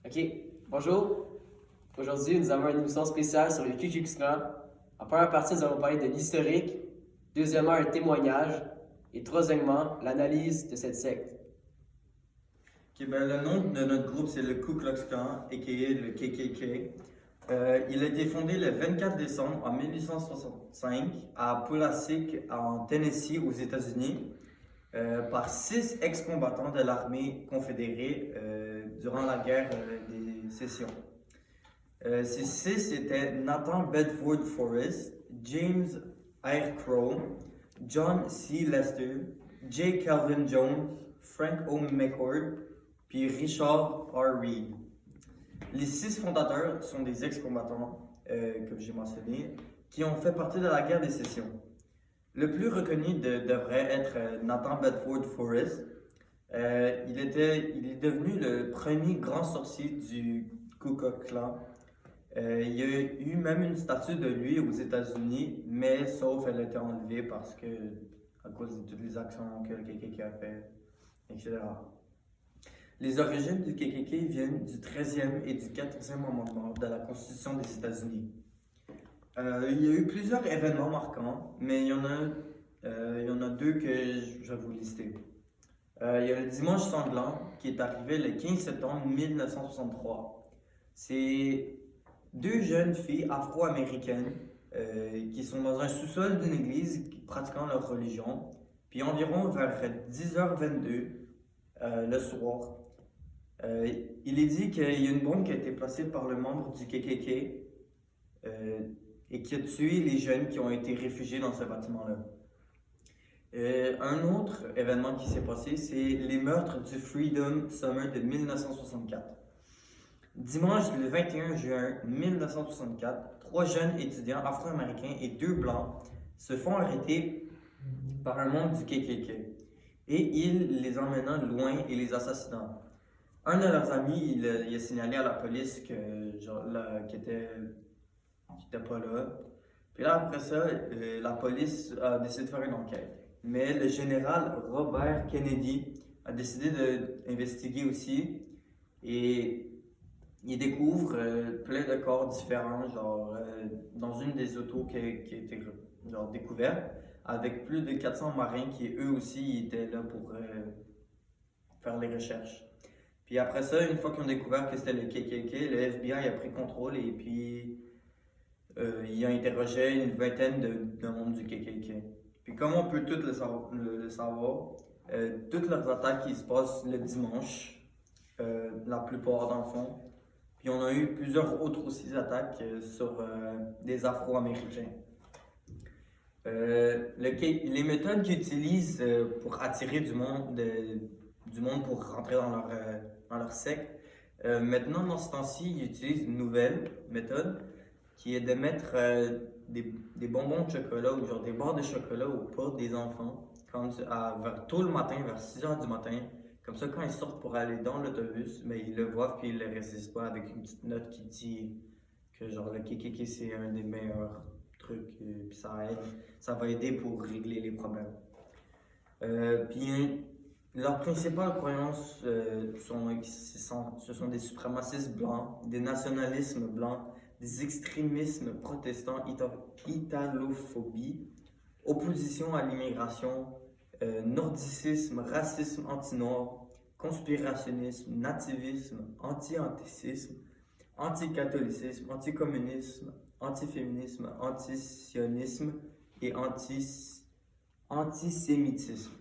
OK, bonjour. Aujourd'hui, nous avons une émission spéciale sur le Ku Klux Klan. En première partie, nous allons parler de l'historique. Deuxièmement, un témoignage. Et troisièmement, l'analyse de cette secte. Ok, ben, le nom de notre groupe, c'est le Ku Klux Klan, a.k.a. le KKK. Il a été fondé le 24 décembre en 1865 à Pulaski, en Tennessee, aux États-Unis, par 6 ex-combattants de l'armée confédérée durant la guerre des sécessions. Ces 6 étaient Nathan Bedford Forrest, James R. Crow, John C. Lester, J. Calvin Jones, Frank O. McCord, puis Richard R. Reed. Les 6 fondateurs sont des ex-combattants que j'ai mentionnés qui ont fait partie de la guerre des sécessions. Le plus reconnu devrait être Nathan Bedford Forrest. Il est devenu le premier grand sorcier du Ku Klux Klan. Il y a eu même une statue de lui aux États-Unis, mais sauf elle a été enlevée à cause de toutes les actions que le KKK a fait, etc. Les origines du KKK viennent du 13e et du 14e amendement de la Constitution des États-Unis. Il y a eu plusieurs événements marquants, mais il y en a 2 que je vais vous lister. Il y a le dimanche sanglant qui est arrivé le 15 septembre 1963. C'est 2 jeunes filles afro-américaines qui sont dans un sous-sol d'une église pratiquant leur religion. Puis environ vers 10h22 le soir, il est dit qu'il y a une bombe qui a été placée par le membre du KKK et qui a tué les jeunes qui ont été réfugiés dans ce bâtiment-là. Un autre événement qui s'est passé, c'est les meurtres du Freedom Summer de 1964. Dimanche le 21 juin 1964, 3 jeunes étudiants afro-américains et 2 blancs se font arrêter par un membre du KKK et il les emmena loin et les assassina. Un de leurs amis, il a signalé à la police qu'il était pas là. Puis là, après ça, la police a décidé de faire une enquête. Mais le général Robert Kennedy a décidé d'investiguer aussi. Et il découvre plein de corps différents, dans une des autos qui a été découverte, avec plus de 400 marins qui, eux aussi, étaient là pour faire les recherches. Puis après ça, une fois qu'ils ont découvert que c'était le KKK, le FBI a pris contrôle et puis il a interrogé une vingtaine de membres du KKK. Puis comme on peut tout le savoir, toutes leurs attaques qui se passent le dimanche, la plupart dans le fond. Puis on a eu plusieurs autres aussi attaques sur des Afro-Américains. Les méthodes qu'ils utilisent pour attirer du monde pour rentrer dans leur secte, maintenant dans ce temps-ci, ils utilisent une nouvelle méthode qui est de mettre des bonbons de chocolat ou des barres de chocolat aux portes des enfants vers tôt le matin, vers 6h du matin. Comme ça, quand ils sortent pour aller dans l'autobus, ils le voient puis ils ne le résistent pas avec une petite note qui dit que le KKK c'est un des meilleurs trucs puis ça va aider pour régler les problèmes. Puis leurs principales croyances ce sont des suprémacistes blancs, des nationalismes blancs, des extrémismes protestants, italophobie, opposition à l'immigration, nordicisme, racisme anti-noir, conspirationnisme, nativisme, anti-anticisme, anti-catholicisme, anti-communisme, anti-féminisme, anti-sionisme et antisémitisme.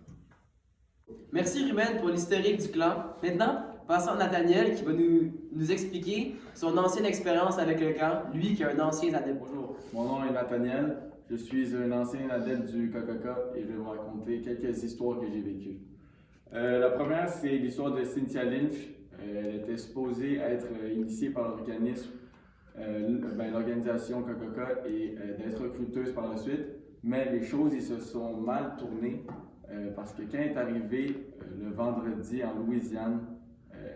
Merci Ruben pour l'historique du clan. Maintenant, passons à Nathaniel qui va nous expliquer son ancienne expérience avec le clan, lui qui est un ancien adepte. Bonjour. Mon nom est Nathaniel, je suis un ancien adepte du KKK et je vais vous raconter quelques histoires que j'ai vécues. La première, c'est l'histoire de Cynthia Lynch. Elle était supposée être initiée par l'organisation KKK et d'être recruteuse par la suite, mais les choses ils se sont mal tournées parce que quand elle est arrivée le vendredi en Louisiane,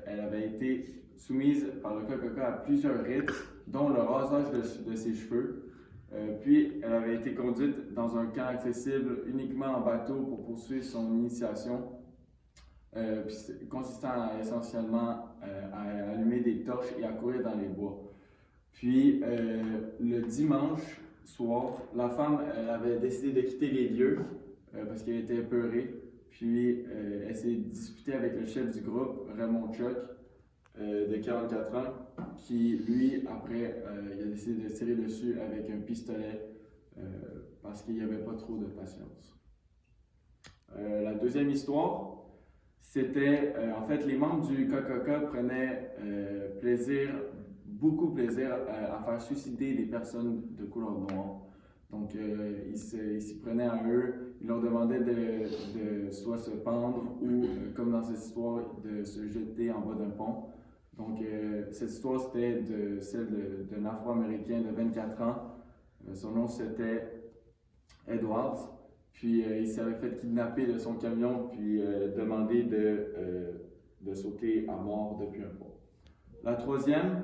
elle avait été soumise par le KKK à plusieurs rites, dont le rasage de ses cheveux. Puis elle avait été conduite dans un camp accessible uniquement en bateau pour poursuivre son initiation. consistant essentiellement à allumer des torches et à courir dans les bois. Puis le dimanche soir, la femme elle avait décidé de quitter les lieux parce qu'elle était épeurée. Puis elle s'est disputée avec le chef du groupe, Raymond Chuck, de 44 ans, qui lui, après, il a décidé de tirer dessus avec un pistolet parce qu'il n'y avait pas trop de patience. La deuxième histoire, c'était en fait les membres du KKK prenaient beaucoup plaisir à faire suicider des personnes de couleur noire. Donc ils s'y prenaient à eux, ils leur demandaient de soit se pendre ou, comme dans cette histoire, de se jeter en bas d'un pont. Donc cette histoire c'était celle d'un Afro-Américain de 24 ans. Son nom c'était Edwards. Puis il s'avait fait kidnapper de son camion, puis demander de sauter à mort depuis un pont. La troisième,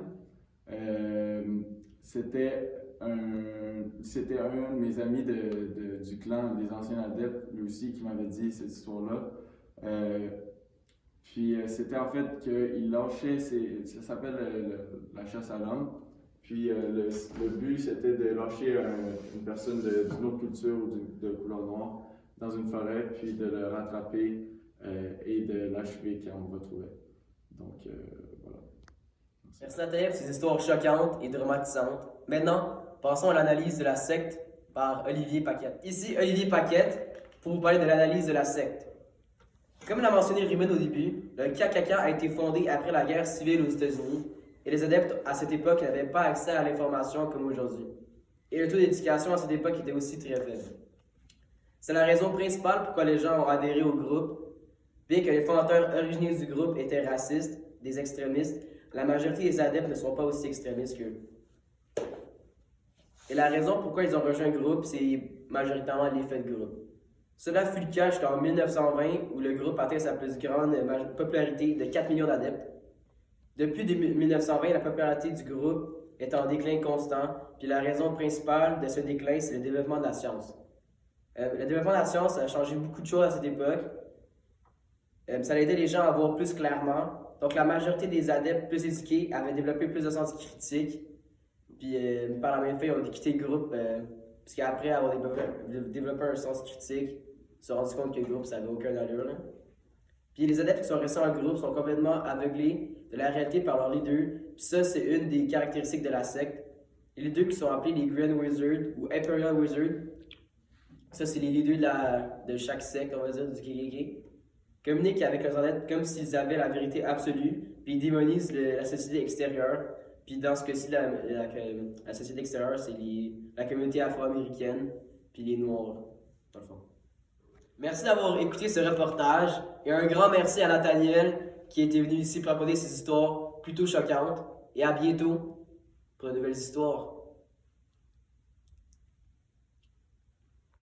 c'était un de mes amis du clan des anciens adeptes, lui aussi, qui m'avait dit cette histoire-là. Puis c'était en fait qu'il lâchait, ça s'appelle la chasse à l'homme. Puis le but, c'était de lâcher une personne d'une autre culture ou de couleur noire dans une forêt, puis de le rattraper et de l'achever quand on le retrouvait. Donc, voilà. Merci Nathalie pour ces histoires choquantes et dramatisantes. Maintenant, passons à l'analyse de la secte par Olivier Paquette. Ici, Olivier Paquette, pour vous parler de l'analyse de la secte. Comme l'a mentionné Ruben au début, le KKK a été fondé après la guerre civile aux États-Unis. Et les adeptes, à cette époque, n'avaient pas accès à l'information comme aujourd'hui. Et le taux d'éducation à cette époque était aussi très faible. C'est la raison principale pourquoi les gens ont adhéré au groupe. Bien que les fondateurs originaux du groupe étaient racistes, des extrémistes, la majorité des adeptes ne sont pas aussi extrémistes qu'eux. Et la raison pourquoi ils ont rejoint le groupe, c'est majoritairement l'effet de groupe. Cela fut le cas jusqu'en 1920, où le groupe atteint sa plus grande popularité de 4 millions d'adeptes. Depuis 1920, la popularité du groupe est en déclin constant, puis la raison principale de ce déclin, c'est le développement de la science. Le développement de la science a changé beaucoup de choses à cette époque. Ça a aidé les gens à voir plus clairement. Donc la majorité des adeptes plus éduqués avaient développé plus de sens critique, puis par la même fait, ils ont quitté le groupe, puisqu'après avoir développé un sens critique, ils se sont rendus compte que le groupe, ça n'avait aucune allure. Là. Puis les adeptes qui sont restés en groupe sont complètement aveuglés de la réalité par leur leader. Puis ça, c'est une des caractéristiques de la secte. Les leaders qui sont appelés les Grand Wizards ou Imperial Wizards, ça, c'est les leaders de chaque secte, on va dire, du KKK, communiquent avec leurs adeptes comme s'ils avaient la vérité absolue, puis ils démonisent la société extérieure. Puis dans ce cas-ci, la société extérieure, c'est la communauté afro-américaine, puis les Noirs, dans le fond. Merci d'avoir écouté ce reportage et un grand merci à Nathaniel qui était venu ici pour raconter ces histoires plutôt choquantes. Et à bientôt pour de nouvelles histoires.